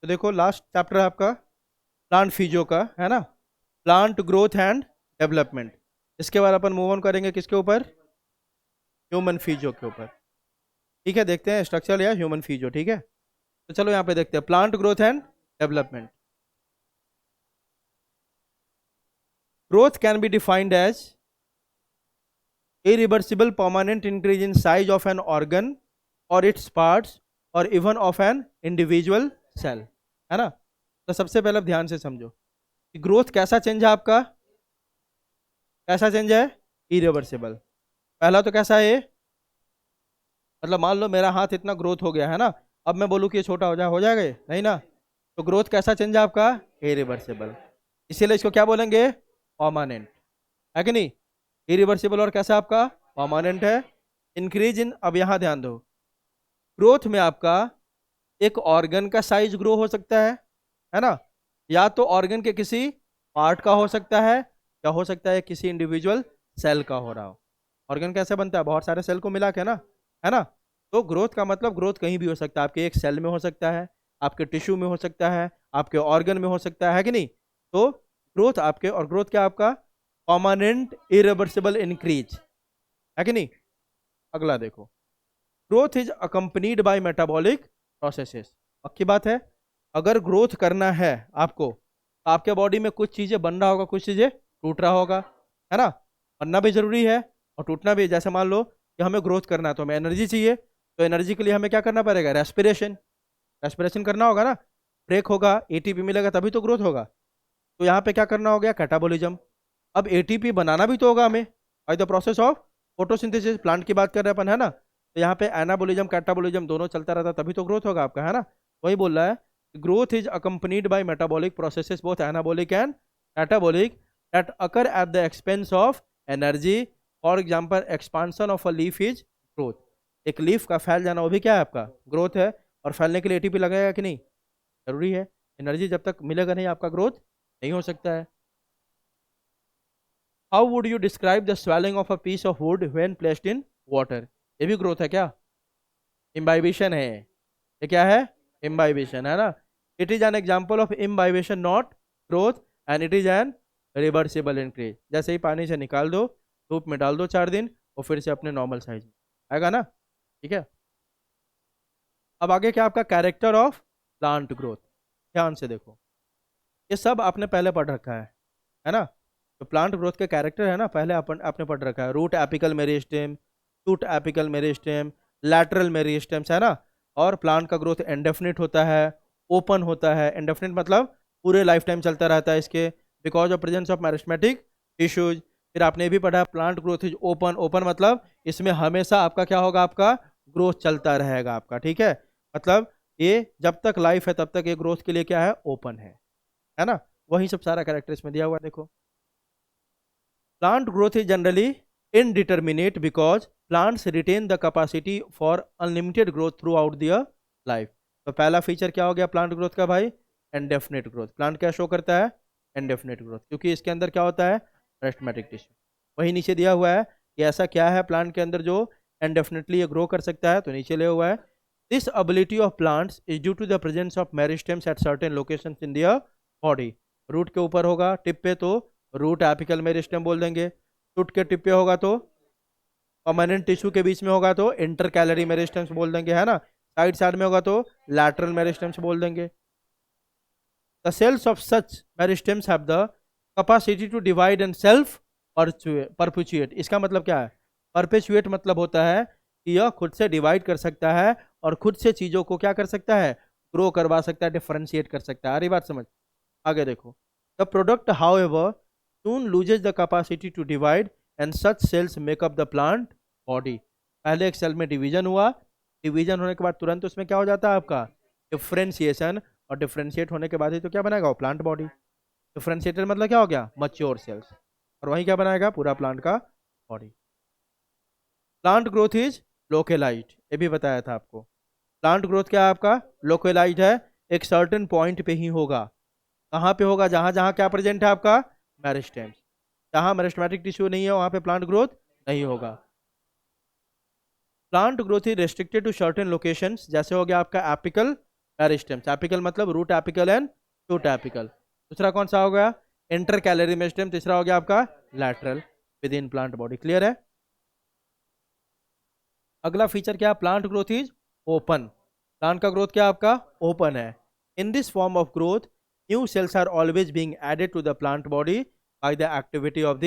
तो देखो last chapter है आपका प्लांट फिजियो का, है ना, प्लांट ग्रोथ एंड डेवलपमेंट। इसके बाद अपन मूव ऑन करेंगे किसके ऊपर, ह्यूमन फिजियो के ऊपर। ठीक है, देखते हैं स्ट्रक्चर या ह्यूमन फिजियो। ठीक है, तो चलो यहाँ पे देखते हैं plant growth and development. Growth can be defined as irreversible permanent increase in size of an organ or its parts or even of an individual cell, है ना। तो सबसे पहले आप ध्यान से समझो कि ग्रोथ कैसा चेंज है आपका, कैसा चेंज है, इरिवर्सिबल। पहला तो कैसा है, मतलब मान लो मेरा हाथ इतना ग्रोथ हो गया है ना, अब मैं बोलूँ कि ये छोटा हो जाएगा ये? नहीं ना। तो ग्रोथ कैसा चेंज है आपका, इरिवर्सिबल। इसीलिए इसको क्या बोलेंगे, परमानेंट, है कि नहीं। इरिवर्सिबल और कैसा आपका, परमानेंट है। इंक्रीज इन, अब यहाँ ध्यान दो, ग्रोथ में आपका एक ऑर्गन का साइज ग्रो हो सकता है ना, या तो ऑर्गन के किसी पार्ट का हो सकता है, या हो सकता है किसी इंडिविजुअल सेल का हो रहा हो। ऑर्गन कैसे बनता है, बहुत सारे सेल को मिला के ना, है ना। तो ग्रोथ का मतलब ग्रोथ कहीं भी हो सकता है, आपके एक सेल में हो सकता है, आपके टिश्यू में हो सकता है, आपके ऑर्गन में हो सकता है कि नहीं। तो ग्रोथ आपके, और ग्रोथ क्या आपका, परमानेंट इरिवर्सिबल इंक्रीज, है कि नहीं। अगला देखो, growth is accompanied by metabolic processes. पक्की बात है, अगर ग्रोथ करना है आपको तो आपके बॉडी में कुछ चीजें बन रहा होगा, कुछ चीजें टूट रहा होगा, है ना। बनना भी जरूरी है और टूटना भी। जैसे मान लो कि हमें ग्रोथ करना है तो हमें एनर्जी चाहिए, तो एनर्जी के लिए हमें क्या करना पड़ेगा, रेस्पिरेशन, रेस्पिरेशन करना होगा ना। ब्रेक होगा, एटीपी मिलेगा, तभी तो ग्रोथ होगा। तो यहाँ पे क्या करना हो गया, कैटाबोलिज्म। अब एटीपी बनाना भी तो होगा हमें, by the process of photosynthesis. Plant की बात कर रहे हैं अपन, है ना। तो यहाँ पे एनाबोलिज्म कैटाबोलिज्म दोनों चलता रहता, तभी तो ग्रोथ होगा आपका, है ना। वही बोल रहा है, growth is accompanied by metabolic processes both anabolic and catabolic that occur at the expense of energy. For example expansion of a leaf is growth. एक लीफ का फैल जाना वो भी क्या है आपका, ग्रोथ है। और फैलने के लिए एटीपी लगेगा कि नहीं, जरूरी है। एनर्जी जब तक मिलेगा नहीं आपका ग्रोथ नहीं हो सकता है। How would you describe the swelling of a piece of wood when placed in water. ये भी ग्रोथ है क्या, इम्बाइबिशन है। ये क्या है, इम्बाइबिशन, है ना। It is an example of imbibition not growth, and it is an reversible increase. जैसे ही पानी से निकाल दो, धूप में डाल दो 4 दिन, और फिर से अपने नॉर्मल साइज में आएगा ना। ठीक है, अब आगे क्या आपका कैरेक्टर ऑफ प्लांट ग्रोथ। ध्यान से देखो, ये सब आपने पहले पढ़ रखा है ना। तो प्लांट ग्रोथ के कैरेक्टर है ना, पहले अपन आपने पढ़ रखा है। Root apical meristem, shoot apical meristem, lateral meristems, है ना। और प्लांट का ग्रोथ इंडेफिनिट होता है, ओपन होता है। इंडेफिनिट मतलब पूरे लाइफ टाइम चलता रहता है इसके, because of presence of meristematic tissues. फिर आपने भी पढ़ा plant growth is open. Open मतलब इसमें हमेशा आपका क्या होगा, आपका ग्रोथ चलता रहेगा आपका। ठीक है, मतलब ये जब तक लाइफ है तब तक ये ग्रोथ के लिए क्या है, ओपन है ना। वही सब सारा कैरेक्टर इसमें दिया हुआ है, देखो। Plant growth is generally indeterminate because plants retain the capacity for unlimited growth throughout their life। तो पहला फीचर क्या हो गया प्लांट ग्रोथ का भाई, इंडेफिनिट ग्रोथ। प्लांट क्या शो करता है, इंडेफिनिट ग्रोथ, क्योंकि इसके अंदर क्या होता है, मेरिस्टेमेटिक टिश्यू। वही नीचे दिया हुआ है कि ऐसा क्या है प्लांट के अंदर जो इंडेफिनिटली ये ग्रो कर सकता है, तो नीचे लिया हुआ है, this ability of plants is due to the presence of meristems at certain locations in their body. Root के ऊपर होगा, टिप पे, तो रूट एपिकल मेरिस्टेम बोल देंगे। शूट के टिप पे होगा तो, परमानेंट टिश्यू के बीच में होगा तो इंटर कैलरी मेरिस्टेम्स बोल देंगे, है ना। साइड साइड में होगा तो लैटरल मेरिस्टेम्स बोल देंगे। The cells of such meristems have the capacity to divide and self perpetuate. इसका मतलब क्या है, परपेचुएट मतलब होता है कि यह खुद से डिवाइड कर सकता है और खुद से चीजों को क्या कर सकता है, ग्रो करवा सकता है, डिफरेंशिएट कर सकता है। आ रही बात समझ, आगे देखो। The product however soon loses the capacity to divide and such cells make up the plant body। पहले एक सेल में डिवीजन हुआ, डिवीजन होने के बाद तुरंत उसमें क्या हो जाता है आपका, डिफरेंशिएशन। और डिफरेंशिएट होने के बाद ही तो क्या बनाएगा वो, प्लांट बॉडी। डिफरेंशिएटेड मतलब क्या हो गया, मच्योर सेल्स। और वही क्या बनाएगा, पूरा प्लांट का बॉडी। प्लांट ग्रोथ इज लोकेलाइज्ड, ये भी बताया था आपको। प्लांट ग्रोथ क्या है आपका, लोकेलाइज्ड है, एक सर्टेन पॉइंट पे ही होगा। कहाँ पे होगा, जहां जहां क्या प्रेजेंट है आपका, मेरिस्टेम्स। जहां मेरिस्टेमेटिक टिश्यू नहीं है वहां पे प्लांट ग्रोथ नहीं होगा। Plant growth is restricted to certain locations, जैसे हो गया आपका एपिकल मेरिस्टेम्स, एपिकल मतलब root apical and shoot apical. दूसरा कौन सा हो गया, इंटर कैलरी मेरिस्टेम। तीसरा हो गया आपका lateral within plant body. Clear है। अगला फीचर क्या है, plant growth is open. Plant का ग्रोथ क्या आपका ओपन है। In this form of growth new cells are always being added to the plant body by the activity of the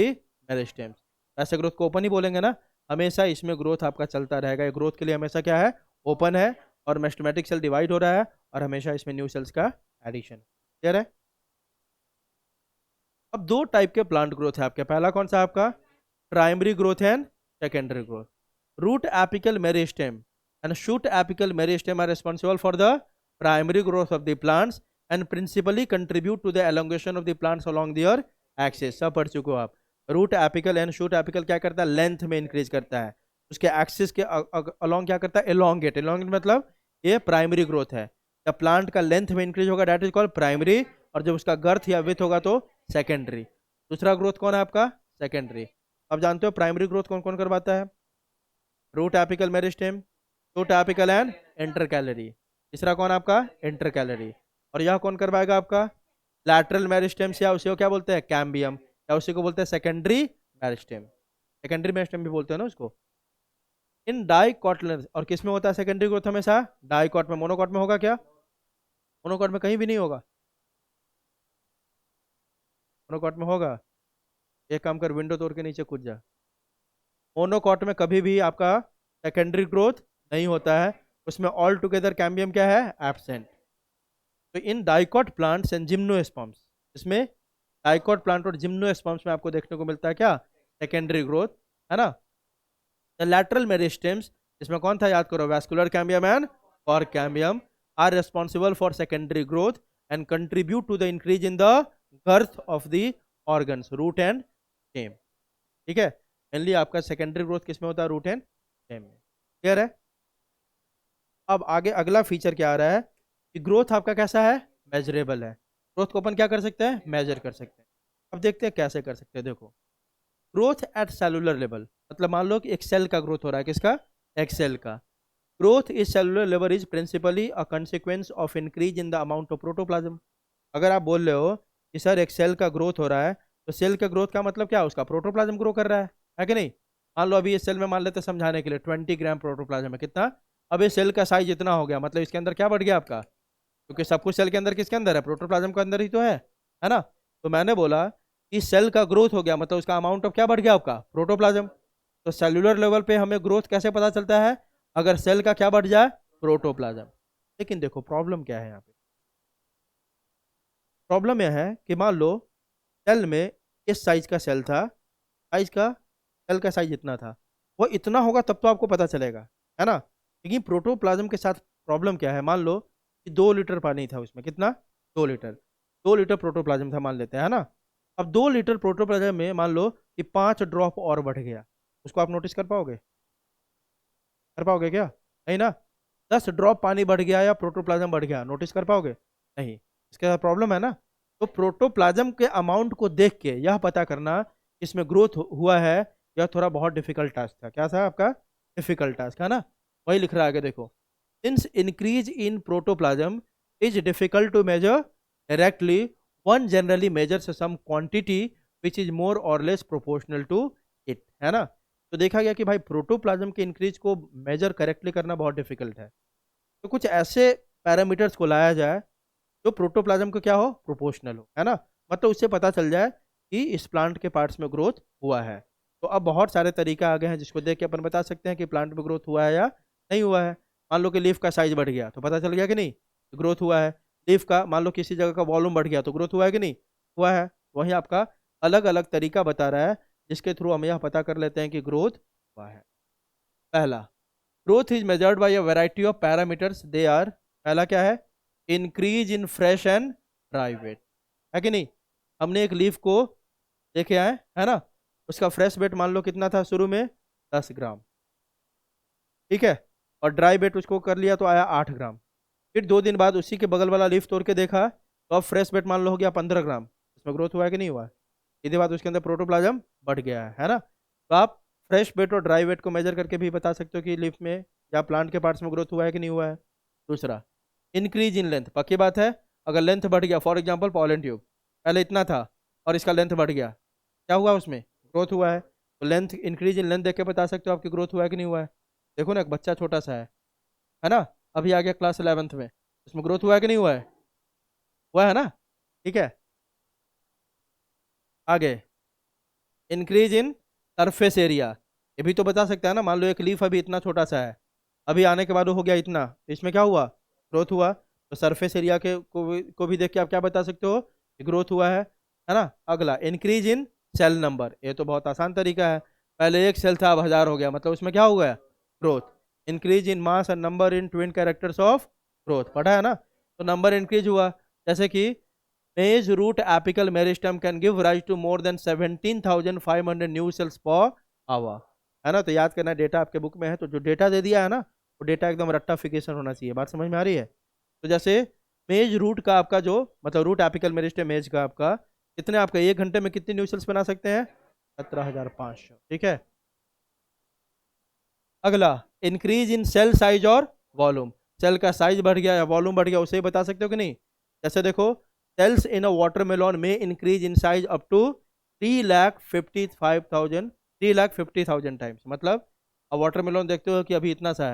meristems. ऐसे growth को ओपन ही बोलेंगे ना, हमेशा इसमें ग्रोथ आपका चलता रहेगा। ये ग्रोथ के लिए हमेशा क्या है, ओपन है, और मेस्टमेटिक सेल डिवाइड हो रहा है, और हमेशा इसमें न्यू सेल्स का एडिशन। क्लियर है। अब दो टाइप के प्लांट ग्रोथ है आपके। पहला कौन सा आपका, primary growth and secondary growth. Root apical meristem and shoot apical meristem are responsible for the primary growth of the plants and principally contribute to the elongation of the plants along their axis। सब पढ़ चुके हो आप। Root apical and shoot apical क्या करता है, length में increase करता है, उसके एक्सिस के अलोंग क्या करता है, एलोंगेट। एलोंगेट मतलब ये प्राइमरी ग्रोथ है। जब प्लांट का लेंथ में इंक्रीज होगा दैट इज कॉल्ड प्राइमरी, और जब उसका गर्थ या विथ होगा तो सेकेंडरी। दूसरा ग्रोथ कौन है आपका, सेकेंडरी। अब जानते हो प्राइमरी ग्रोथ कौन कौन करवाता है, root apical meristem, shoot apical and intercalary. तीसरा कौन आपका, इंटर कैलरी। और यह कौन करवाएगा आपका, लैटरल मेरिस्टेम्स, या उसी को क्या बोलते हैं, कैम्बियम, या उसी को बोलते हैं सेकेंडरी मेरिस्टेम। सेकेंडरी मेरिस्टेम भी बोलते हैं ना उसको। इन डाइकॉटलेंस, और किस में होता है सेकेंडरी ग्रोथ, हमेशा डाइकॉट में। मोनोकॉट में होगा क्या, मोनोकॉट में कहीं भी नहीं होगा। मोनोकॉट में होगा, एक काम कर, विंडो तोड़ के नीचे कूद जा। मोनोकॉट में कभी भी आपका सेकेंडरी ग्रोथ नहीं होता है, उसमें ऑल टुगेदर कैम्बियम क्या है, एब्सेंट। तो in dicot plants and gymnosperms, इसमें डाइकॉट प्लांट और जिम्नोस्पर्म्स में आपको देखने को मिलता है क्या, सेकेंडरी ग्रोथ, है ना। द लैटरल मेरिस्टेम्स, इसमें कौन था याद करो, vascular cambium and cork cambium are responsible for secondary growth and contribute to the increase in the girth of the organs, root and stem. ठीक है, मेनली आपका सेकेंडरी ग्रोथ किस में होता है, रूट एंड स्टेम में। क्लियर है। अब आगे अगला फीचर क्या आ रहा है कि ग्रोथ आपका कैसा है, मेजरेबल है। ग्रोथ को अपन क्या कर सकते हैं, मेजर कर सकते हैं। अब देखते हैं कैसे कर सकते हैं। देखो, ग्रोथ एट सेलुलर लेवल, मतलब मान लो कि एक सेल का ग्रोथ हो रहा है, किसका, एक सेल का। Growth is cellular level is principally a consequence of increase in the amount of protoplasm. अगर आप बोल रहे हो कि सर एक सेल का ग्रोथ हो रहा है, तो सेल का ग्रोथ का मतलब क्या, उसका प्रोटोप्लाज्म ग्रो कर रहा है कि नहीं। मान लो अभी इस सेल में मान लेते समझाने के लिए 20 ग्राम प्रोटोप्लाज्म है, कितना, अब इस सेल का साइज इतना हो गया, मतलब इसके अंदर क्या बढ़ गया आपका, क्योंकि सब कुछ सेल के अंदर किसके अंदर है, प्रोटोप्लाज्म के अंदर ही तो है ना। तो मैंने बोला कि सेल का ग्रोथ हो गया, मतलब उसका अमाउंट ऑफ क्या बढ़ गया आपका, प्रोटोप्लाज्म। तो सेलुलर लेवल पे हमें ग्रोथ कैसे पता चलता है, अगर सेल का क्या बढ़ जाए, प्रोटोप्लाज्म। लेकिन देखो प्रॉब्लम क्या है यहाँ पे, प्रॉब्लम यह है कि मान लो सेल में इस साइज का सेल था, साइज का सेल का साइज इतना था, वो इतना होगा तब तो आपको पता चलेगा, है ना। लेकिन प्रोटोप्लाज्म के साथ प्रॉब्लम क्या है, मान लो कि 2 लीटर पानी था उसमें, कितना, 2 लीटर, 2 लीटर प्रोटोप्लाज्म था मान लेते हैं, है ना। अब 2 लीटर प्रोटोप्लाज्म में मान लो कि 5 ड्रॉप और बढ़ गया, उसको आप नोटिस कर पाओगे, कर पाओगे क्या, नहीं ना। 10 ड्रॉप पानी बढ़ गया या प्रोटोप्लाज्म बढ़ गया, नोटिस कर पाओगे, नहीं। इसके साथ प्रॉब्लम है ना। तो प्रोटोप्लाज्म के अमाउंट को देख के यह पता करना इसमें ग्रोथ हुआ है, यह थोड़ा बहुत डिफिकल्ट टास्क था। क्या था आपका, डिफिकल्ट टास्क, है ना। वही लिख रहा है आगे देखो, since increase in protoplasm is difficult to measure directly, one generally measures some quantity which is more or less proportional to it, है ना। तो देखा गया कि भाई प्रोटोप्लाज्म के इंक्रीज को मेजर करेक्टली करना बहुत डिफिकल्ट है, तो कुछ ऐसे पैरामीटर्स को लाया जाए जो प्रोटोप्लाज्म को क्या हो, प्रोपोर्शनल हो, है ना। मतलब उससे पता चल जाए कि इस प्लांट के पार्ट्स में ग्रोथ हुआ है। तो अब बहुत सारे तरीका आ गए हैं जिसको देख के अपन बता सकते हैं कि प्लांट में ग्रोथ हुआ है या नहीं हुआ है। मान लो कि लीफ का साइज बढ़ गया तो पता चल गया कि नहीं, ग्रोथ हुआ है। लीफ का मान लो किसी जगह का वॉल्यूम बढ़ गया तो ग्रोथ हुआ है कि नहीं, हुआ है। वहीं आपका अलग अलग तरीका बता रहा है जिसके थ्रू हम यह पता कर लेते हैं कि ग्रोथ हुआ है। पहला, growth is measured by a variety of parameters, they are, पहला क्या है, increase in fresh and dry weight, है कि नहीं। हमने एक लीफ को देखे आए, है ना, उसका फ्रेश वेट मान लो कितना था शुरू में, 10 ग्राम, ठीक है, और ड्राई वेट उसको कर लिया तो आया 8 ग्राम। फिर 2 दिन बाद उसी के बगल वाला लीफ तोड़ के देखा तो अब फ्रेश वेट मान लो हो गया 15 ग्राम, इसमें ग्रोथ हुआ है कि नहीं हुआ है। सीधे बात उसके अंदर प्रोटोप्लाज्म बढ़ गया है ना। तो आप फ्रेश वेट और ड्राई वेट को मेजर करके भी बता सकते हो कि लीफ में या प्लांट के पार्ट्स में ग्रोथ हुआ है कि नहीं हुआ है। दूसरा, इंक्रीज इन लेंथ, पक्की बात है। अगर लेंथ बढ़ गया, फॉर एग्जांपल पॉलन ट्यूब पहले इतना था और इसका लेंथ बढ़ गया, क्या हुआ उसमें? ग्रोथ हुआ है। तो लेंथ, इंक्रीज इन लेंथ देख के बता सकते हो आपकी ग्रोथ हुआ है कि नहीं हुआ है। देखो ना, एक बच्चा छोटा सा है ना, अभी आ गया क्लास 11th में, उसमें ग्रोथ हुआ है कि नहीं हुआ है? हुआ है ना, ठीक है। आगे, इंक्रीज इन सरफेस एरिया, ये भी तो बता सकता है ना। मान लो एक लीफ अभी इतना छोटा सा है, अभी आने के बाद वो हो गया इतना, तो इसमें क्या हुआ? ग्रोथ हुआ। तो सरफेस एरिया के को भी देख के आप क्या बता सकते हो कि ग्रोथ हुआ है ना। अगला, इंक्रीज इन सेल नंबर, ये तो बहुत आसान तरीका है। पहले एक सेल था, अब 1000 हो गया, मतलब उसमें क्या हुआ है? Growth. Increase in mass and number in twin characters of growth, पढ़ा है ना। तो नंबर इंक्रीज हुआ, जैसे कि Maize root apical meristem can give rise to more than 17,500 new cells per hour, है ना। तो याद करना, डेटा आपके बुक में है, तो जो डेटा दे दिया है ना, वो डेटा एकदम रट्टाफिकेशन होना चाहिए। बात समझ में आ रही है? तो जैसे मेज रूट का आपका जो मतलब रूट एपिकल मेरिस्टेम मेज का आपका कितने, आपका 1 घंटे में कितनी न्यू सेल्स बना सकते हैं? 17,500, ठीक है। अगला, इंक्रीज इन सेल साइज और वॉल्यूम, सेल का साइज बढ़ गया या वॉल्यूम बढ़ गया, उसे बता सकते हो कि नहीं। जैसे देखो, सेल्स इन अ वाटरमेलन में increase in size up to 3,55,000 times, मतलब अब वाटरमेलन देखते हो कि अभी इतना सा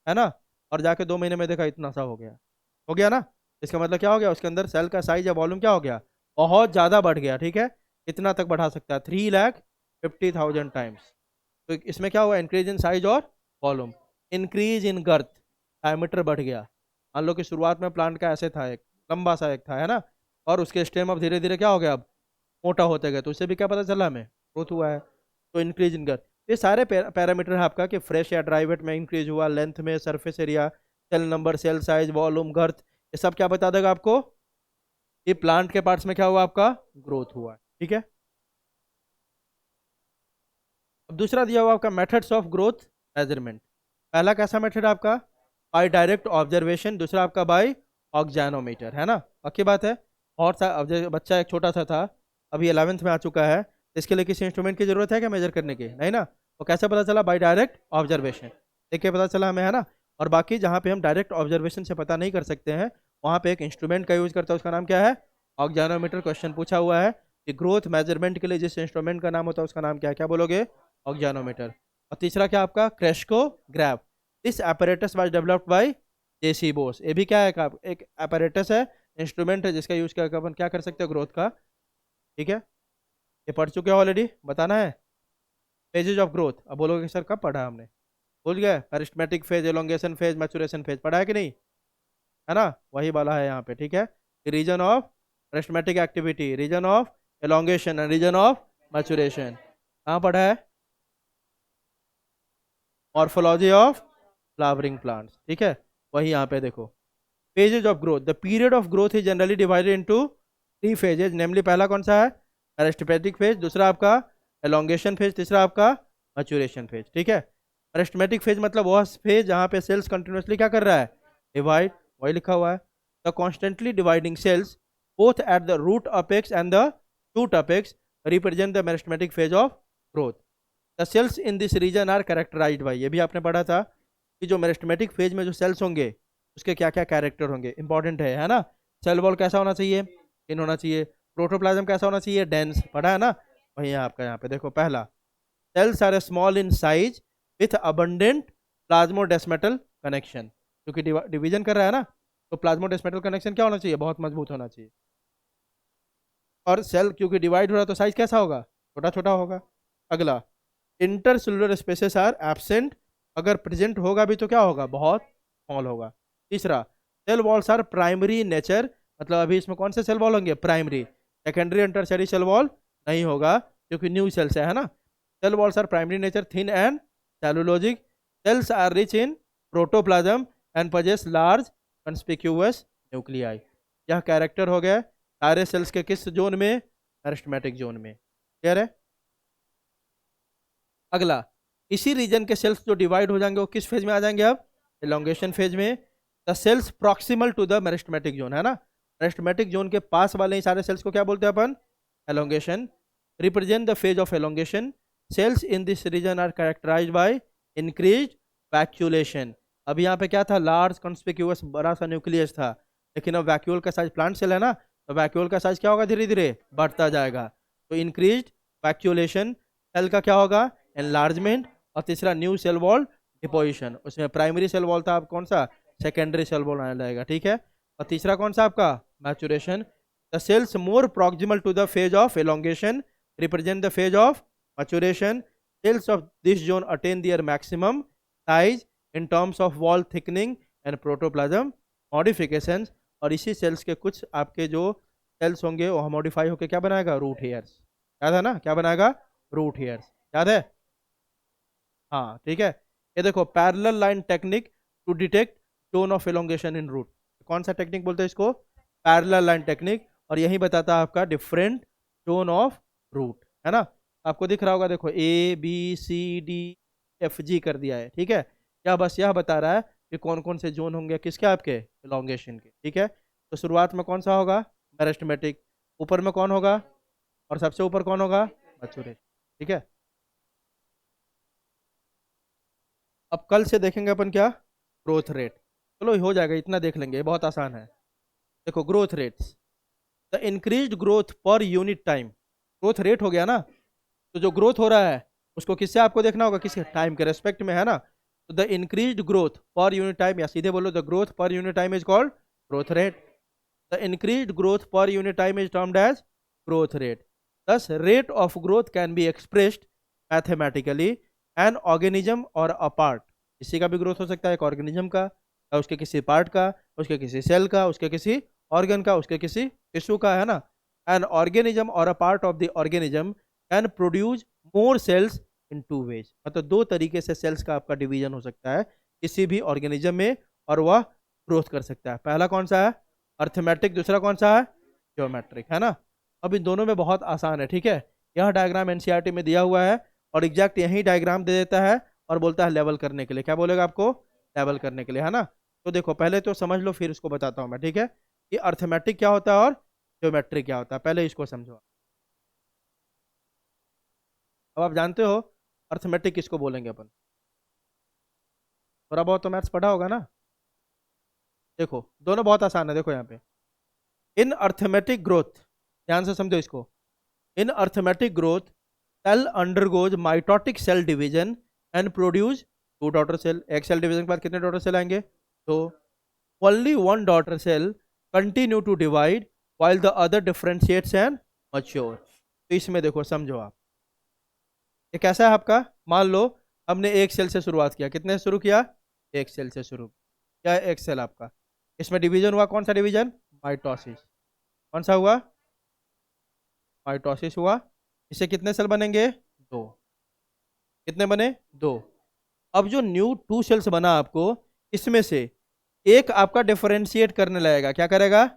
है ना, और जाके 2 महीने में देखा इतना सा हो गया ना। इसका मतलब क्या हो गया? उसके अंदर सेल का साइज या वॉल्यूम क्या हो गया? बहुत ज़्यादा बढ़ गया, ठीक है। इतना तक बढ़ा सकता है, 3,50,000 टाइम्स। तो इसमें क्या हुआ? इंक्रीज इन साइज और volume. Increase in girth, diameter बढ़ गया। मान लो कि शुरुआत में प्लांट का ऐसे था, एक लंबा सा एक था, है ना, और उसके स्टेम अब धीरे धीरे क्या हो गया? अब मोटा होते गए, तो उससे भी क्या पता चला हमें? ग्रोथ हुआ है। तो इंक्रीज इन गर्थ, ये सारे पैरामीटर है आपका कि फ्रेश या ड्राई वेट में इंक्रीज हुआ, लेंथ में, surface area, cell number, cell size, volume, girth, ये सब क्या बता देगा आपको? ये प्लांट के पार्ट्स में क्या हुआ? आपका ग्रोथ हुआ है, ठीक है। अब दूसरा दिया हुआ आपका मेथड्स ऑफ ग्रोथ मेजरमेंट। पहला कैसा मेथड आपका? बाय डायरेक्ट ऑब्जर्वेशन, दूसरा आपका बाय ऑक्जेनोमीटर, है ना, पक्की बात है। और सा अब बच्चा एक छोटा सा था, अभी 11th में आ चुका है, इसके लिए किसी इंस्ट्रूमेंट की जरूरत है क्या मेजर करने की? नहीं ना। तो कैसे पता चला? बाय डायरेक्ट ऑब्जर्वेशन, देख के पता चला हमें, है ना। और बाकी जहाँ पे हम डायरेक्ट ऑब्जर्वेशन से पता नहीं कर सकते हैं, वहाँ पे एक इंस्ट्रूमेंट का यूज करता है, उसका नाम क्या है? ऑक्जेनोमीटर। क्वेश्चन पूछा हुआ है कि ग्रोथ मेजरमेंट के लिए जिस इंस्ट्रूमेंट का नाम होता है उसका नाम क्या है, क्या बोलोगे? ऑक्जेनोमीटर। और तीसरा क्या आपका? Crescograph. This apparatus was developed by जेसी बोस। ये भी क्या है? एक apparatus है, इंस्ट्रूमेंट है, जिसका यूज करके अपन क्या कर सकते हो? ग्रोथ का, ठीक है। ये पढ़ चुके हो ऑलरेडी, बताना है। फेजेज ऑफ ग्रोथ, अब बोलोगे सर कब पढ़ा हमने? भूल गया? Arithmetic phase, elongation phase, maturation phase, पढ़ा है कि नहीं? है ना, वही वाला है यहाँ पे, ठीक है। Region of arithmetic activity, region of elongation and region of maturation, कहाँ पढ़ा है? मॉर्फोलॉजी ऑफ फ्लावरिंग प्लांट्स, ठीक है, वही यहाँ पे देखो। Phases of growth, the period of growth is generally divided into 3 phases, namely पहला कौन सा है? अरिस्टमेटिक फेज, दूसरा आपका एलोंगेशन फेज, तीसरा आपका मैचुरेशन फेज, ठीक है। अरिस्टमेटिक फेज मतलब वह फेज जहाँ पे सेल्स कंटिन्यूसली क्या कर रहा है? डिवाइड, वही लिखा हुआ है। The constantly dividing cells both at the root apex and the shoot apex represent the meristematic phase of growth. The cells in this region are characterized by, ये भी आपने पढ़ा था कि जो मेरिस्टेमेटिक फेज में जो सेल्स होंगे उसके क्या क्या कैरेक्टर होंगे, इंपॉर्टेंट है ना। सेल वॉल कैसा होना चाहिए? इन होना चाहिए। प्रोटोप्लाज्म कैसा होना चाहिए? डेंस, पढ़ा है ना। वही आपका यहाँ पे देखो, पहला, cells are small in size with abundant plasmodesmatal connection, क्योंकि डिवीजन कर रहा है ना, तो प्लाज्मोडेस्मेटल कनेक्शन क्या होना चाहिए? बहुत मजबूत होना चाहिए। और सेल क्योंकि डिवाइड हो रहा है तो साइज कैसा होगा? छोटा छोटा होगा। अगला, इंटरसेलुलर स्पेसेस आर एब्सेंट, अगर प्रेजेंट होगा भी तो क्या होगा? बहुत स्मॉल होगा। तीसरा, cell walls are primary nature, मतलब अभी इसमें कौन से सेल वॉल होंगे? Primary. Secondary and tertiary cell wall नहीं होगा क्योंकि न्यू सेल्स है ना। Cell walls are primary nature, thin and cellulosic. Cells are rich in protoplasm and possess large conspicuous nuclei. यह कैरेक्टर हो गया सारे सेल्स के किस जोन में? मेरिस्टेमेटिक जोन में, क्लियर है। अगला, इसी रीजन के सेल्स जो डिवाइड हो जाएंगे वो किस फेज में आ जाएंगे? अब एलोंगेशन फेज में। The cells proximal to the meristematic zone, है ना, मेरिस्टेमेटिक जोन के पास वाले ही सारे सेल्स को क्या बोलते हैं अपन? Elongation. Represent the phase of elongation, cells in this region are characterized by increased vacuolation. अभी यहाँ पे क्या था, लार्ज कॉन्स्पिक्यूअस बड़ा सा न्यूक्लियस था, लेकिन अब वैक्यूल का साइज, प्लांट सेल है ना, तो वैक्यूल का साइज क्या होगा, धीरे धीरे बढ़ता जाएगा। तो इंक्रीज्ड वैक्यूलेशन, सेल का क्या होगा, एनलार्जमेंट। और तीसरा न्यू सेल वॉल डिपोजिशन, उसमें प्राइमरी सेल वॉल था, अब कौन सा, सेकेंडरी सेल वॉल आने लगेगा, ठीक है। और तीसरा कौन सा आपका, maturation. The cells more proximal to the phase of elongation represent the phase of maturation. Cells of this zone attain their maximum size in terms of wall thickening and protoplasm modifications. और इसी sales के कुछ आपके जो sales होंगे वो modify होकर क्या बनाएगा, रूट हेयर्स। याद है ना, क्या बनाएगा, रूट हेयर्स, याद है। हाँ ठीक है। ये देखो, parallel line technique to detect zone of elongation in root. कौन सा टेक्निक बोलते हैं इसको, पैरेलल लाइन टेक्निक। और यही बताता है आपका डिफरेंट जोन ऑफ रूट, है ना। आपको दिख रहा होगा, देखो ABCDFG कर दिया है, ठीक है। क्या बस यह बता रहा है कि कौन कौन से जोन होंगे किसके, आपके एलोंगेशन के, ठीक है। तो शुरुआत में कौन सा होगा, मेरिस्टेमेटिक, ऊपर में कौन होगा, और सबसे ऊपर कौन होगा, मैचुरेशन, ठीक है। अब कल से देखेंगे अपन क्या, ग्रोथ रेट। चलो हो जाएगा, इतना देख लेंगे, बहुत आसान है। देखो growth rates, the increased growth per unit time, growth rate हो गया ना, तो जो ग्रोथ हो रहा है उसको किससे आपको देखना होगा, किसके टाइम के रेस्पेक्ट में, है ना। तो the increased growth per unit time, या सीधे बोलो the growth per unit time is called growth rate. The increased growth per unit time is termed as growth rate. thus rate of growth can be expressed mathematically an organism or a part, किसी का भी growth हो सकता है, एक organism का, या उसके किसी पार्ट का, उसके किसी सेल का, उसके किसी ऑर्गन का, उसके किसी टिश्यू का, है ना। An organism or a part of the organism can produce more cells in two ways, मतलब दो तरीके से सेल्स का आपका डिवीजन हो सकता है किसी भी ऑर्गेनिज्म में, और वह ग्रोथ कर सकता है। पहला कौन सा है, अर्थमेटिक, दूसरा कौन सा है, ज्योमेट्रिक, है ना। अब इन दोनों में बहुत आसान है, ठीक है। यह डायग्राम एनसीईआरटी में दिया हुआ है, और एग्जैक्ट यही डायग्राम दे देता है, और बोलता है लेवल करने के लिए, क्या बोलेगा आपको, लेवल करने के लिए, है ना। तो देखो पहले तो समझ लो, फिर इसको बताता हूँ मैं, ठीक है, कि अर्थमेटिक क्या होता है और ज्योमेट्रिक क्या होता है, पहले इसको समझो। अब आप जानते हो अर्थमेटिक किसको बोलेंगे अपन, थोड़ा बहुत तो मैथ्स पढ़ा होगा ना। देखो दोनों बहुत आसान है, देखो यहाँ पे, इन अर्थमेटिक ग्रोथ, ध्यान से समझो इसको, in arithmetic growth cell undergoes mitotic cell division and produce two daughter cell. एक सेल डिवीजन के बाद कितने डॉटर सेल आएंगे, तो only one daughter cell continue to divide while the other differentiates and mature। तो इसमें देखो समझो आप, ये कैसा है आपका, मान लो हमने एक सेल से शुरुआत किया, कितने से शुरू किया, एक सेल से शुरू, क्या है, एक सेल आपका, इसमें डिवीजन हुआ, कौन सा डिवीजन, माइटोसिस, कौन सा हुआ, माइटोसिस हुआ। इससे कितने सेल बनेंगे, दो, कितने बने, दो। अब जो न्यू टू सेल्स बना आपको, इसमें से एक आपका डिफरेंशिएट करने लगेगा, क्या करेगा,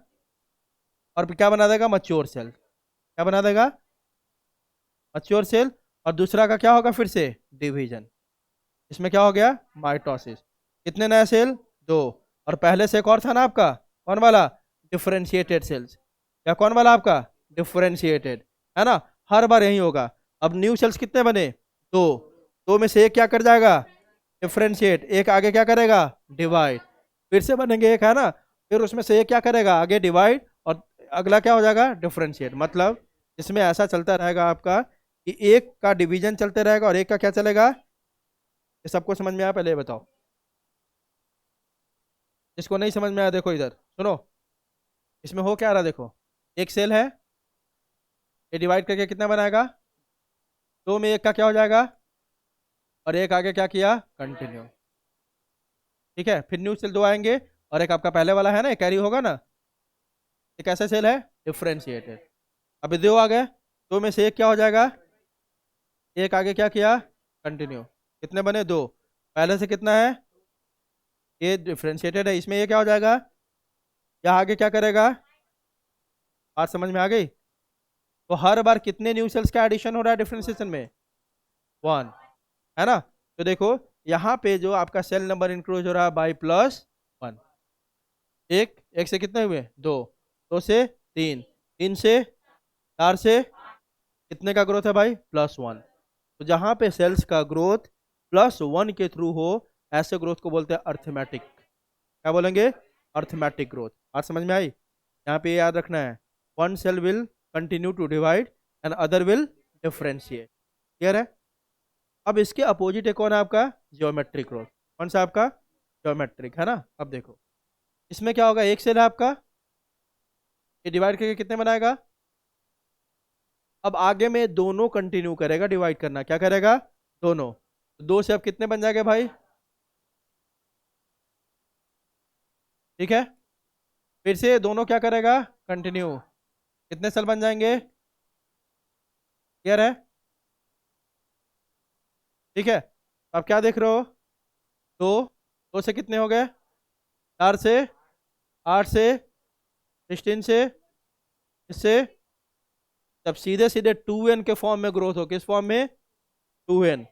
और क्या बना देगा, मच्योर सेल, क्या बना देगा, मच्योर सेल। और दूसरा का क्या होगा, फिर से डिवीजन, इसमें क्या हो गया, माइटोसिस। कितने नए सेल, दो। और पहले से एक और था ना आपका, कौन वाला, डिफरेंशिएटेड सेल्स, या कौन वाला आपका, डिफरेंशिएटेड, है ना। हर बार यही होगा। अब न्यू सेल्स कितने बने, दो, दो में से एक क्या कर जाएगा, डिफरेंशिएट, एक आगे क्या करेगा, डिवाइड, फिर से बनेंगे एक, है ना, फिर उसमें से एक क्या करेगा, आगे डिवाइड, और अगला क्या हो जाएगा, डिफरेंशिएट। मतलब इसमें ऐसा चलता रहेगा आपका कि एक का डिवीजन चलते रहेगा और एक का क्या चलेगा। ये सबको समझ में आया, पहले ये बताओ, इसको नहीं समझ में आया, देखो इधर सुनो, इसमें हो क्या रहा, देखो एक सेल है, ये डिवाइड करके कितना बनाएगा, दो में एक का क्या हो जाएगा, और एक आगे क्या किया, कंटिन्यू, ठीक है। फिर न्यू सेल दो आएंगे, और एक आपका पहले वाला है ना, कैरी होगा ना। एक ऐसा सेल है डिफरेंशिएटेड, अब दो आ गए, दो में से एक क्या हो जाएगा, एक आगे क्या किया, कंटिन्यू, कितने बने, दो, पहले से कितना है, ये डिफरेंशिएटेड है, इसमें ये क्या हो जाएगा, या आगे क्या करेगा, बात समझ में आ गई। तो हर बार कितने न्यू सेल्स का एडिशन हो रहा है डिफरेंशिएशन में, वन, है ना। तो देखो यहाँ पे जो आपका सेल नंबर इंक्रीज हो रहा है बाई प्लस वन, एक, एक से कितने हुए, दो, दो से तीन, तीन से चार से कितने का ग्रोथ है भाई, प्लस वन। तो जहाँ पे सेल्स का ग्रोथ प्लस वन के थ्रू हो, ऐसे ग्रोथ को बोलते हैं अर्थमेटिक। क्या बोलेंगे? Arithmetic growth. बात समझ में आई? यहाँ पे याद रखना है, one cell will continue to divide and other will differentiate. Clear है? अब इसके अपोजिट एक कौन है आपका? Geometric growth. कौन सा आपका? जियोमेट्रिक, है ना। अब देखो इसमें क्या होगा, एक सेल है आपका, ये डिवाइड करके कितने बनाएगा? अब आगे में दोनों कंटिन्यू करेगा डिवाइड करना। क्या करेगा? दोनों। दो से अब कितने बन जाएंगे भाई? ठीक है, फिर से दोनों क्या करेगा? कंटिन्यू। कितने सेल बन जाएंगे? क्लियर है? ठीक है, अब क्या देख रहे हो? दो, दो से कितने हो गए? 4 से, 8 से, 16 से, इससे। जब सीधे सीधे 2n के फॉर्म में ग्रोथ हो, किस फॉर्म में? 2n।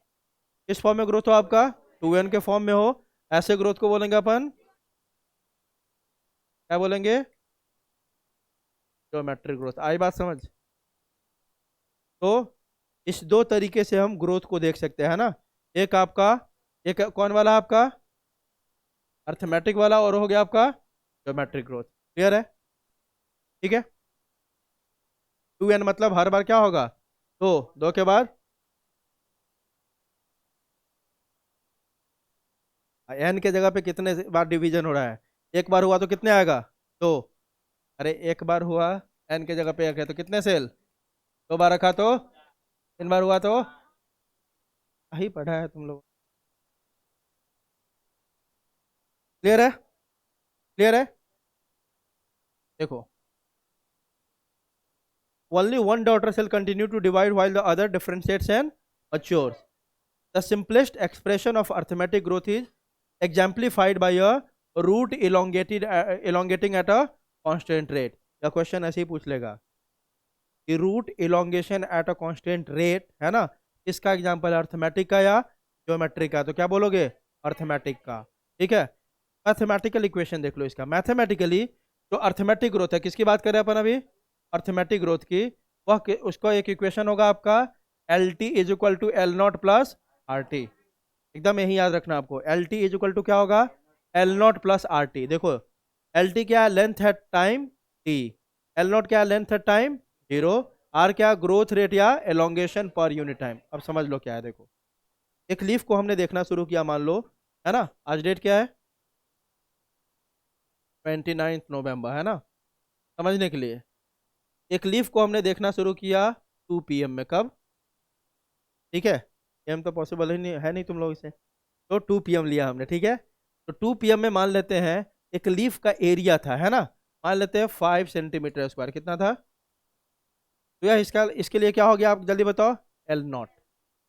किस फॉर्म में ग्रोथ हो आपका? 2n के फॉर्म में हो, ऐसे ग्रोथ को बोलेंगे अपन, क्या बोलेंगे? Geometric growth. आई बात समझ? तो इस दो तरीके से हम ग्रोथ को देख सकते हैं ना। एक आपका, एक कौन वाला आपका? अर्थमेटिक वाला, और हो गया आपका ज्योमेट्रिक ग्रोथ। क्लियर है? ठीक है, 2n मतलब हर बार क्या होगा? दो, दो के बाद n के जगह पे कितने बार डिवीजन हो रहा है? एक बार हुआ तो कितने आएगा? दो। अरे एक बार हुआ, n के जगह पे एक है तो कितने सेल? दो बार रखा तो, 3 बार हुआ तो, यही पढ़ा है तुम लोग। क्लियर है? क्लियर है? देखो, only one daughter cell continue to divide while the other differentiates and matures. The simplest expression of arithmetic growth is exemplified by a root elongating at a constant rate. या question ऐसे ही पूछ लेगा कि root elongation at a constant rate, है ना, इसका example arithmetic का या ज्योमेट्रिक का? तो क्या बोलोगे? अर्थमेटिक का। ठीक है, मैथमेटिकल इक्वेशन देख लो इसका। मैथमेटिकली जो अर्थमेटिक ग्रोथ है, किसकी बात कर रहे हैं अपन अभी? अर्थमेटिक ग्रोथ की। उसका एक इक्वेशन होगा आपका, L T is equal to L nought plus R T. एकदम यही याद रखना आपको, L T is equal to क्या होगा? L nought plus R T. देखो एल टी क्या है? लेंथ है टाइम टी। एल नॉट क्या है? लेंथ है टाइम 0। आर क्या? ग्रोथ रेट या एलोंगेशन पर यूनिट टाइम। अब समझ लो क्या है। देखो एक लीफ को हमने देखना शुरू किया, मान लो, है ना, आज डेट क्या है? 29 नवंबर, है ना। समझने के लिए, एक लीफ को हमने देखना शुरू किया 2 PM में। कब? ठीक है, एम तो पॉसिबल ही नहीं है, नहीं तुम लोग इसे, तो 2 PM लिया हमने। ठीक है, तो 2 PM में मान लेते हैं एक लीफ का एरिया था, है ना, मान लेते हैं 5 सेंटीमीटर स्क्वायर। कितना था? तो यार इसका, इसके लिए क्या हो गया आप जल्दी बताओ? L not.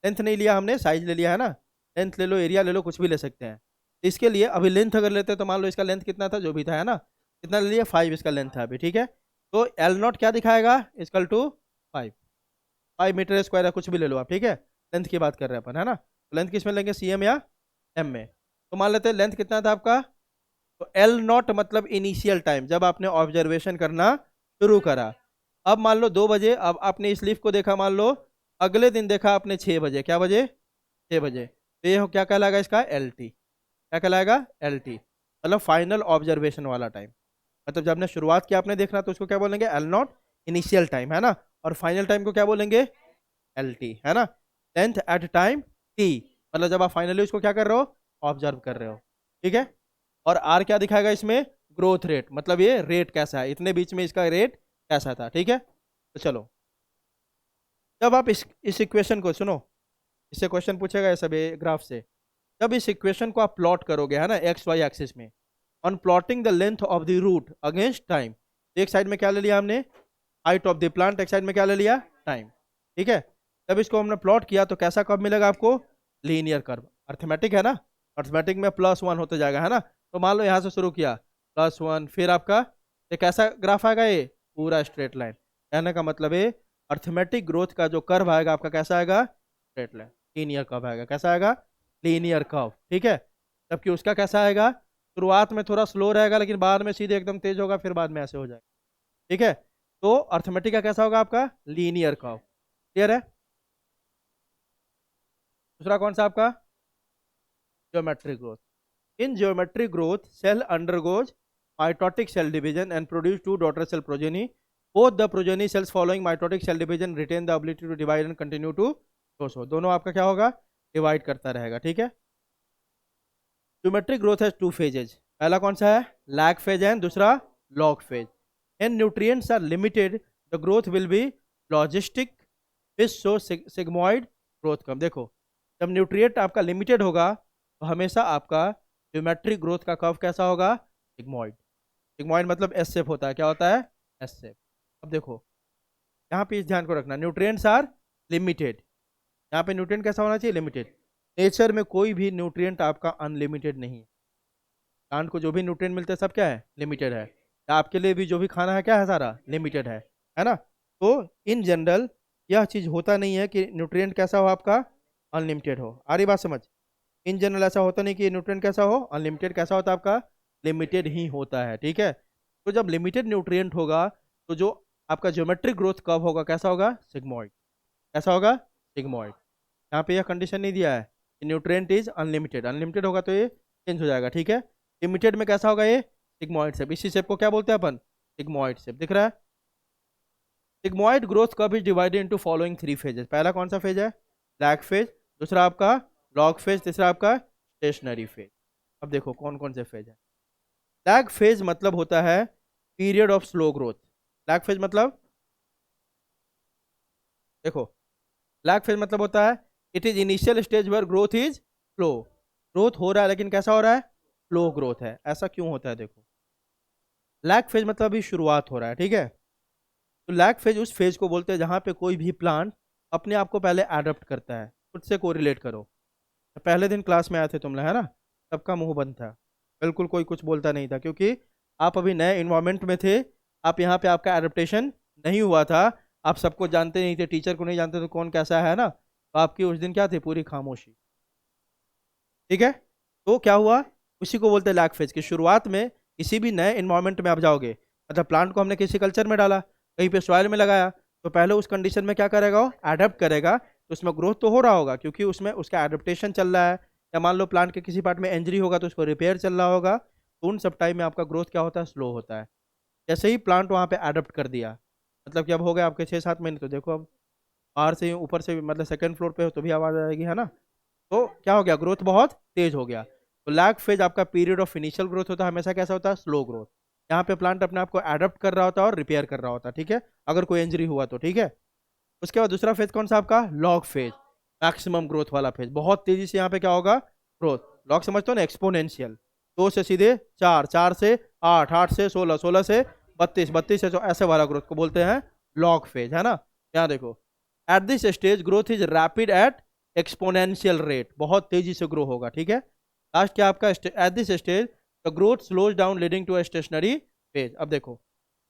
लेंथ नहीं लिया हमने, साइज ले लिया, है ना। लेंथ ले लो, एरिया ले लो, कुछ भी ले सकते हैं। तो इसके लिए अभी लेंथ अगर लेते हैं तो मान लो इसका लेंथ कितना था, जो भी था, है ना, कितना ले लिया? 5 इसका लेंथ था अभी। ठीक है, तो एल नॉट क्या दिखाएगा? इक्वल टू 5, 5 मीटर स्क्वायर है, कुछ भी ले लो आप। ठीक है, लेंथ की बात कर रहे हैं अपन, है ना। तो लेंथ किस में लेंगे? CM या M में। तो मान लेते हैं लेंथ कितना था आपका, तो एल नॉट मतलब इनिशियल टाइम, जब आपने ऑब्जर्वेशन करना शुरू करा। अब मान लो 2 बजे, अब आपने इस लीफ को देखा, मान लो अगले दिन देखा आपने 6 बजे। क्या बजे? 6 बजे। तो ये क्या कहलाएगा इसका? LT। क्या कहलाएगा? LT, मतलब फाइनल ऑब्जर्वेशन वाला टाइम। मतलब जब आपने शुरुआत किया आपने देखना, तो उसको क्या बोलेंगे? L नॉट इनिशियल टाइम, है ना। और फाइनल टाइम को क्या बोलेंगे? LT, है ना। लेंथ एट टाइम T, मतलब जब आप फाइनली उसको क्या कर रहे हो? ऑब्जर्व कर रहे हो। ठीक है, और R क्या दिखाएगा इसमें? ग्रोथ रेट, मतलब ये रेट कैसा है, इतने बीच में इसका रेट कैसा था। ठीक है, तो चलो, जब आप इस इक्वेशन को सुनो, इससे क्वेश्चन पूछेगा ये सब ग्राफ से। जब इस इक्वेशन को आप प्लॉट करोगे, है ना, XY एक्सिस में, on plotting the length of the root against time, एक साइड में क्या ले लिया हमने? हाइट ऑफ द प्लांट, एक साइड में क्या ले लिया? टाइम। ठीक है, जब इसको हमने प्लॉट किया तो कैसा कर्व मिलेगा आपको? Linear curve. अर्थमेटिक है ना, अर्थमेटिक में +1 होते जाएगा, है ना। तो मान लो यहाँ से शुरू किया +1, फिर आपका ये कैसा ग्राफ आएगा? ये पूरा स्ट्रेट लाइन। कहने का मतलब है अर्थमेटिक ग्रोथ का जो कर्व आएगा आपका कैसा आएगा? स्ट्रेट लाइन, लीनियर कर्व आएगा। कैसा आएगा? Linear curve. ठीक है, जबकि उसका कैसा आएगा? शुरुआत में थोड़ा स्लो रहेगा, लेकिन बाद में सीधे एकदम तेज होगा, फिर बाद में ऐसे हो जाएगा। ठीक है, तो अर्थमेटिक का कैसा होगा आपका? Linear curve. क्लियर है? दूसरा कौन सा आपका? Geometric growth. In geometric growth, cell undergoes mitotic cell division and produce two daughter cell progeny. Both the progeny cells following mitotic cell division retain the ability to divide and continue to grow. So दोनों आपका क्या होगा, divide करता रहेगा. ठीक है. Geometric growth has two phases. पहला कौन सा है, लैग फेज है, दूसरा log phase. And nutrients are limited the growth will be logistic fish show sigmoid growth curve. देखो जब न्यूट्रिएंट आपका लिमिटेड होगा तो हमेशा आपका ज्योमेट्रिक ग्रोथ का कर्व कैसा होगा, सिग्मोइड. सिग्मोइड मतलब एस शेप होता है. क्या होता है, एस शेप. अब देखो यहाँ पे इस ध्यान को रखना, न्यूट्रिएंट्स आर लिमिटेड. यहाँ पे न्यूट्रिएंट कैसा होना चाहिए, लिमिटेड. नेचर में कोई भी न्यूट्रिएंट आपका अनलिमिटेड नहीं है. प्लांट को जो भी न्यूट्रिएंट मिलते हैं सब क्या है, लिमिटेड है. आपके लिए भी जो भी खाना है क्या है, सारा लिमिटेड है ना. तो इन जनरल यह चीज़ होता नहीं है कि न्यूट्रिएंट कैसा हो आपका, अनलिमिटेड हो. आ रही बात समझ. इन जनरल ऐसा होता नहीं कि न्यूट्रिएंट कैसा हो, अनलिमिटेड. कैसा होता है आपका, लिमिटेड ही होता है. ठीक है. तो जब लिमिटेड न्यूट्रिएंट होगा तो जो आपका ज्योमेट्रिक ग्रोथ कर्व होगा कैसा होगा, सिग्मोइड. कैसा होगा, सिग्मोइड. यहाँ पे यह कंडीशन नहीं दिया है कि न्यूट्रिएंट इज अनलिमिटेड. अनलिमिटेड होगा तो ये चेंज हो जाएगा. ठीक है. लिमिटेड में कैसा होगा, ये सिग्मोइड शेप. इसी शेप को क्या बोलते हैं अपन, सिग्मोइड शेप. दिख रहा है. Sigmoid growth curve is divided into following three phases. पहला कौन सा फेज है, लैग फेज. दूसरा आपका लॉग फेज. तीसरा आपका स्टेशनरी फेज. अब देखो कौन कौन से फेज है. लैग फेज मतलब होता है period of slow growth. Lag phase मतलब देखो, लैग फेज मतलब होता है it is initial stage where growth is slow. Growth हो रहा है लेकिन कैसा हो रहा है, स्लो ग्रोथ है. ऐसा क्यों होता है, देखो लैग फेज मतलब अभी शुरुआत हो रहा है. ठीक है. तो लैग फेज उस फेज को बोलते हैं जहाँ पे कोई भी प्लांट अपने आप को पहले एडप्ट करता है. खुद से कोरिलेट करो. पहले दिन क्लास में आए थे तुम लोग, है ना, सबका मुंह बंद था, बिल्कुल कोई कुछ बोलता नहीं था, क्योंकि आप अभी नए इन्वायरमेंट में थे. आप यहाँ पे आपका एडेप्टेशन नहीं हुआ था. आप सबको जानते नहीं थे, टीचर को नहीं जानते तो कौन कैसा है ना. तो आपकी उस दिन क्या थी, पूरी खामोशी. ठीक है. तो क्या हुआ, उसी को बोलते हैं लैग फेज. की शुरुआत में किसी भी नए इन्वायरमेंट में आप जाओगे, मतलब प्लांट को हमने किसी कल्चर में डाला, कहीं पे सॉइल में लगाया, तो पहले उस कंडीशन में क्या करेगा, वो एडेप्ट करेगा. तो उसमें ग्रोथ तो हो रहा होगा क्योंकि उसमें उसका एडेप्टेशन चल रहा है. या मान लो प्लांट के किसी पार्ट में इंजरी होगा तो उसको रिपेयर चल रहा होगा. तो उन सब टाइम में आपका ग्रोथ क्या होता है, स्लो होता है. जैसे ही प्लांट वहाँ पे एडेप्ट कर दिया, मतलब कि अब हो गया आपके 6-7 महीने, तो देखो अब बाहर से ऊपर से मतलब सेकंड फ्लोर पे हो तो भी आवाज़ आएगी, है ना. तो क्या हो गया, ग्रोथ बहुत तेज हो गया. तो लैग फेज आपका पीरियड ऑफ इनिशियल ग्रोथ होता है, हमेशा कैसा होता है, स्लो ग्रोथ. यहाँ पे प्लांट अपने आप को एडप्ट कर रहा होता है और रिपेयर कर रहा होता है. ठीक है. अगर कोई इंजरी हुआ तो. ठीक है. उसके बाद दूसरा फेज कौन सा आपका, लॉग फेज. मैक्सिमम ग्रोथ वाला फेज. बहुत तेजी से यहाँ पे क्या होगा, ग्रोथ. लॉग समझते हो ना, एक्सपोनेंशियल. 2 से सीधे 4, 4 से 8, 8 से 16, 16 से 32, 32 से ऐसे वाला ग्रोथ को बोलते हैं लॉग फेज, है ना. यहाँ देखो, at this stage growth is rapid at exponential rate. बहुत तेजी से ग्रो होगा. ठीक है. लास्ट क्या आपका, at this stage the growth slows down leading to a stationary phase. अब देखो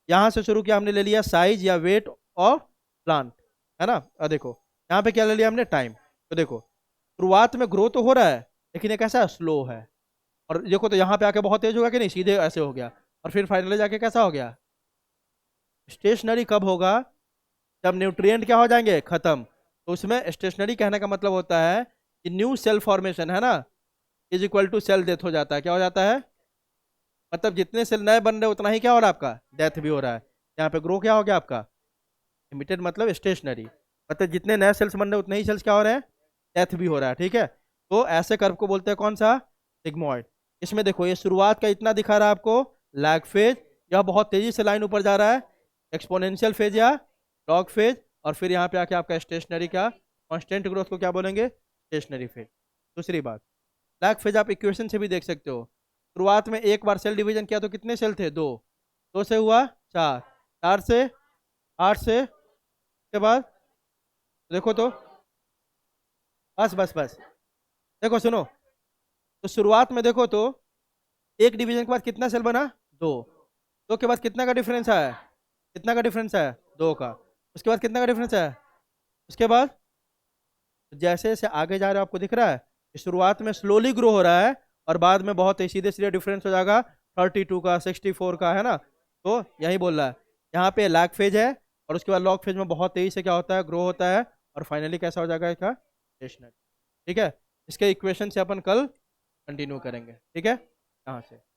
यहाँ से शुरू किया हमने, ले लिया साइज या वेट ऑफ प्लांट, है ना. अब देखो यहाँ पे क्या ले लिया हमने, टाइम. तो देखो शुरुआत में ग्रो तो हो रहा है लेकिन ये कैसा स्लो है. और देखो तो यहाँ पे आके बहुत तेज होगा कि नहीं, सीधे ऐसे हो गया. और फिर फाइनली जाके कैसा हो गया, स्टेशनरी कब होगा, जब न्यूट्रिएंट क्या हो जाएंगे, खत्म. तो उसमें स्टेशनरी कहने का मतलब होता है कि न्यू सेल फॉर्मेशन, है ना, is equal to cell death हो जाता है. क्या हो जाता है, मतलब जितने सेल नए बन रहे हैं उतना ही क्या हो रहा है, आपका डेथ भी हो रहा है. यहाँ पे ग्रो क्या हो गया आपका, लिमिटेड मतलब स्टेशनरी. मतलब जितने नए सेल्स बन रहे हैं उतने ही सेल्स क्या हो रहे हैं, डेथ भी हो रहा है. ठीक है. तो ऐसे कर्व को बोलते हैं कौन सा, सिग्मोइड. इसमें देखो ये शुरुआत का इतना दिखा रहा है आपको, लैग फेज. यह बहुत तेजी से लाइन ऊपर जा रहा है, एक्सपोनेंशियल फेज या लॉग फेज. और फिर यहाँ पे आके आपका स्टेशनरी का कांस्टेंट ग्रोथ को क्या बोलेंगे, स्टेशनरी फेज. दूसरी बात, लैग फेज आप इक्वेशन से भी देख सकते हो. शुरुआत में एक बार सेल डिवीजन किया तो कितने सेल थे, 2. 2 से हुआ 4, 4 से 8 से, के बाद देखो तो, बस बस बस. देखो सुनो, तो शुरुआत में देखो तो एक डिवीजन के बाद कितना सेल बना, 2. 2 के बाद कितना का डिफरेंस आया, कितना का डिफरेंस आया, 2 का. उसके बाद कितना का डिफरेंस आया, उसके बाद जैसे जैसे आगे जा रहे हो आपको दिख रहा है कि शुरुआत में स्लोली ग्रो हो रहा है और बाद में बहुत सीधे सीधे डिफरेंस हो जाएगा 32 का, 64 का, है ना. तो यही बोल रहा है, यहाँ पे लैग फेज है और उसके बाद लॉग फेज में बहुत तेजी से क्या होता है, ग्रो होता है. और फाइनली कैसा हो जाएगा इसका, स्टेशनरी. ठीक है. इसके इक्वेशन से अपन कल कंटिन्यू करेंगे, ठीक है, यहाँ से।